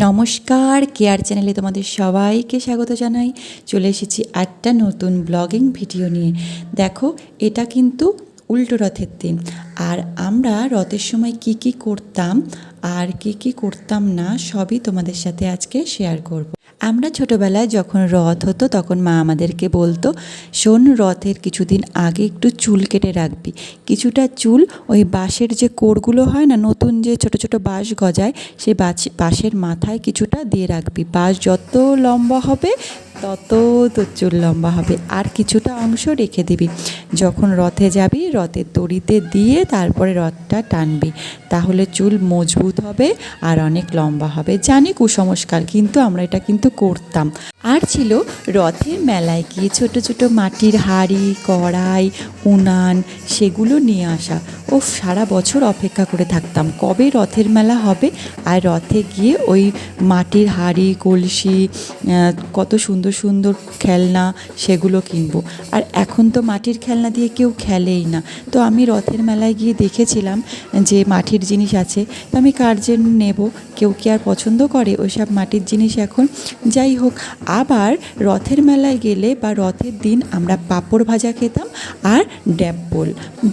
নমস্কার, কেয়ার চ্যানেলে তোমাদের সবাইকে স্বাগত জানাই। চলে এসেছি একটা নতুন ব্লগিং ভিডিও নিয়ে। দেখো, এটা কিন্তু উল্টো রথের দিন। আর আমরা রথের সময় কি কি করতাম আর কি কি করতাম না সবই তোমাদের সাথে আজকে শেয়ার করব। আমরা ছোটোবেলায় যখন রথ হতো তখন মা আমাদেরকে বলতো, শোন, রথের কিছুদিন আগে একটু চুল কেটে রাখবি। কিছুটা চুল ওই বাঁশের যে কোড়গুলো হয় না, নতুন যে ছোট ছোট বাঁশ গজায়, সেই বাঁশের মাথায় কিছুটা দিয়ে রাখবি। বাঁশ যত লম্বা হবে তত তোর চুল লম্বা হবে। আর কিছুটা অংশ রেখে দিবি। যখন রথে যাবি রথের দড়িতে দিয়ে তারপরে রথটা টানবি, তাহলে চুল মজবুত হবে আর অনেক লম্বা হবে। জানি কুসংস্কার, কিন্তু আমরা এটা কিন্তু করতাম। আর ছিল রথের মেলায় গিয়ে ছোট ছোট মাটির হাঁড়ি, কড়াই, উনান সেগুলো নিয়ে আসা। ও সারা বছর অপেক্ষা করে থাকতাম কবে রথের মেলা হবে, আর রথে গিয়ে ওই মাটির হাঁড়ি, কলসি, কত সুন্দর সুন্দর খেলনা সেগুলো কিনবো। আর এখন তো মাটির খেলনা দিয়ে কেউ খেলেই না। তো আমি রথের মেলায় গিয়ে দেখেছিলাম যে মাটির জিনিস আছে, তো আমি কার জন্য নেব, কেউ কি আর পছন্দ করে ওইসব মাটির জিনিস এখন? যাই হোক, আবার রথের মেলায় গেলে বা রথের দিন আমরা পাঁপড় ভাজা খেতাম আর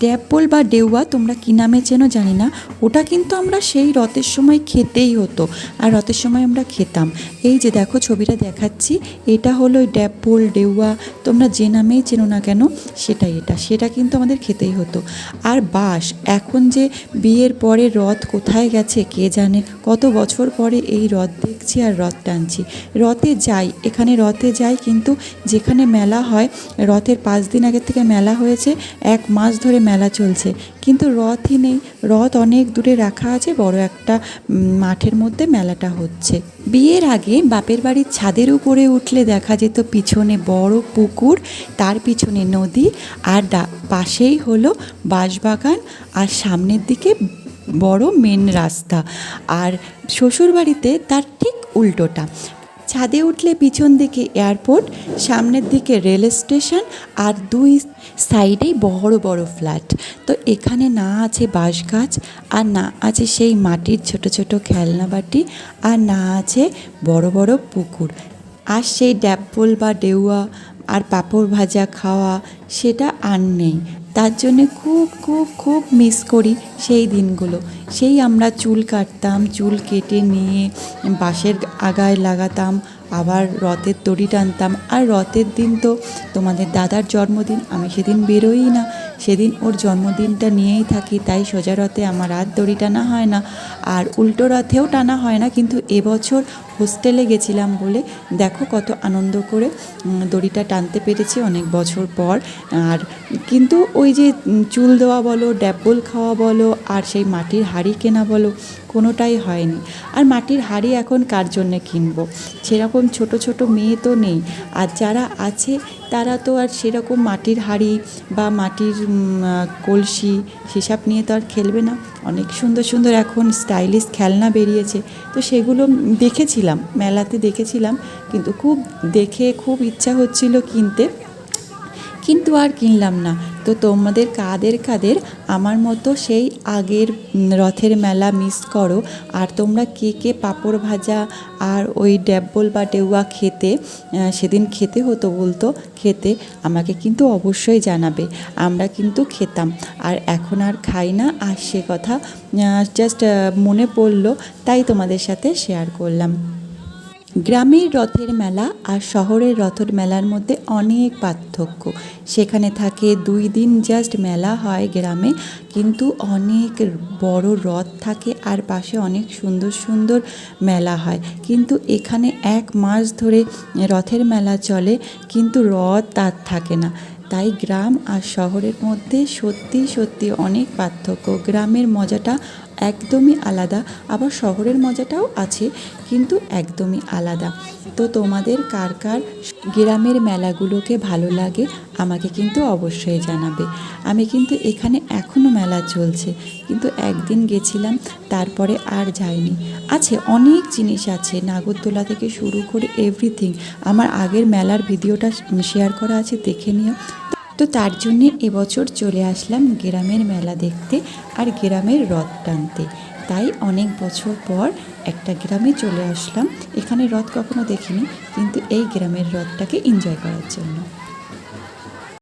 ড্যাববোল বা ডেউয়া, তোমরা কী নামে চেনো জানি না, ওটা কিন্তু আমরা সেই রথের সময় খেতেই হতো। আর রথের সময় আমরা খেতাম। এই যে দেখো ছবিটা দেখাচ্ছি, এটা হলো ড্যাববোল, ডেউয়া, তোমরা যে নামেই চেনো না কেন সেটা কিন্তু আমাদের খেতেই হতো। আর বাঁশ, এখন যে বিয়ের পরে রথ কোথায় গেছে কে জানে, কত বছর পরে এই রথ দেখছি আর রথ টানছি। রথে যাই, এখানে রথে যাই, কিন্তু যেখানে মেলা হয় রথের 5 দিন আগের থেকে মেলা হয়েছে, 1 মাস ধরে মেলা চলছে, কিন্তু রথই নেই। রথ অনেক দূরে রাখা আছে, বড় একটা মাঠের মধ্যে মেলাটা হচ্ছে। বিয়ের আগে বাপের বাড়ির ছাদের উপরে উঠলে দেখা যেত পিছনে বড় পুকুর, তার পিছনে নদী, আর পাশেই হলো বাঁশবাগান, আর সামনের দিকে বড় মেন রাস্তা। আর শ্বশুরবাড়িতে তার ঠিক উল্টোটা, ছাদে উঠলে পিছন দিকে এয়ারপোর্ট, সামনের দিকে রেল স্টেশন, আর 2 সাইডেই বড় বড় ফ্ল্যাট। তো এখানে না আছে বাঁশ গাছ, আর না আছে সেই মাটির ছোট ছোট খেলনা বাটি, আর না আছে বড় বড় পুকুর। আর সেই ড্যাববোল বা ডেউয়া আর পাঁপড় ভাজা খাওয়া, সেটা আর নেই। তার জন্যে খুব খুব খুব মিস করি সেই দিনগুলো। সেই আমরা চুল কাটতাম, চুল কেটে নিয়ে বাঁশের আগায় লাগাতাম, আবার রথের দড়ি টানতাম। আর রথের দিন তো তোমাদের দাদার জন্মদিন, আমি সেদিন বেরোই না, সেদিন ওর জন্মদিনটা নিয়েই থাকি, তাই সোজা রথে আমার আর দড়ি টানা হয় না, আর উল্টো রথেও টানা হয় না। কিন্তু এবছর হোস্টেলে গেছিলাম বলে দেখো কত আনন্দ করে দড়িটা টানতে পেরেছি অনেক বছর পর। আর কিন্তু ওই যে চুল দেওয়া বলো, ড্যাববোল খাওয়া বলো, আর সেই মাটির হাঁড়ি কেনা বলো, কোনোটাই হয়নি। আর মাটির হাঁড়ি এখন কার জন্যে কিনবো? সেরকম ছোট ছোট মেয়ে তো নেই, আর যারা আছে তারা তো আর সেরকম মাটির হাঁড়ি বা মাটির কলসি সেসব নিয়ে তো আর খেলবে না। অনেক সুন্দর সুন্দর এখন স্টাইলিশ খেলনা বেরিয়েছে, তো সেগুলো দেখেছিলাম, মেলাতে দেখেছিলাম, কিন্তু খুব ইচ্ছা হচ্ছিল কিনতে, কিন্তু আর কিনলাম না। তো তোমাদের কাদের আমার মতো সেই আগের রথের মেলা মিস করো, আর তোমরা কে কে পাঁপড় ভাজা আর ওই ড্যাববোল বা ডেউয়া সেদিন খেতে হতো বলতো, আমাকে কিন্তু অবশ্যই জানাবে। আমরা কিন্তু খেতাম, আর এখন আর খাই না। আর সে কথা জাস্ট মনে পড়লো, তাই তোমাদের সাথে শেয়ার করলাম। গ্রামের রথের মেলা আর শহরের রথের মেলার মধ্যে অনেক পার্থক্য। সেখানে থাকে 2 দিন জাস্ট মেলা হয় গ্রামে, কিন্তু অনেক বড় রথ থাকে আর পাশে অনেক সুন্দর সুন্দর মেলা হয়। কিন্তু এখানে 1 মাস ধরে রথের মেলা চলে, কিন্তু রথ তার থাকে না। তাই গ্রাম আর শহরের মধ্যে সত্যি সত্যি অনেক পার্থক্য। গ্রামের মজাটা একদমই আলাদা, আবার শহরের মজাটাও আছে, কিন্তু একদমই আলাদা। তো তোমাদের কার কার গ্রামের মেলাগুলোকে ভালো লাগে আমাকে কিন্তু অবশ্যই জানাবে। আমি কিন্তু এখানে এখনও মেলা চলছে, কিন্তু একদিন গেছিলাম, তারপরে আর যাইনি। আছে অনেক জিনিস আছে, নাগরদোলা থেকে শুরু করে এভরিথিং। আমার আগের মেলার ভিডিওটা শেয়ার করা আছে, দেখে নিও। তো তার জন্যে এবছর চলে আসলাম গ্রামের মেলা দেখতে আর গ্রামের রথ টানতে। তাই অনেক বছর পর একটা গ্রামে চলে আসলাম। এখানে রথ কখনো দেখিনি, কিন্তু এই গ্রামের রথটাকে এনজয় করার জন্য।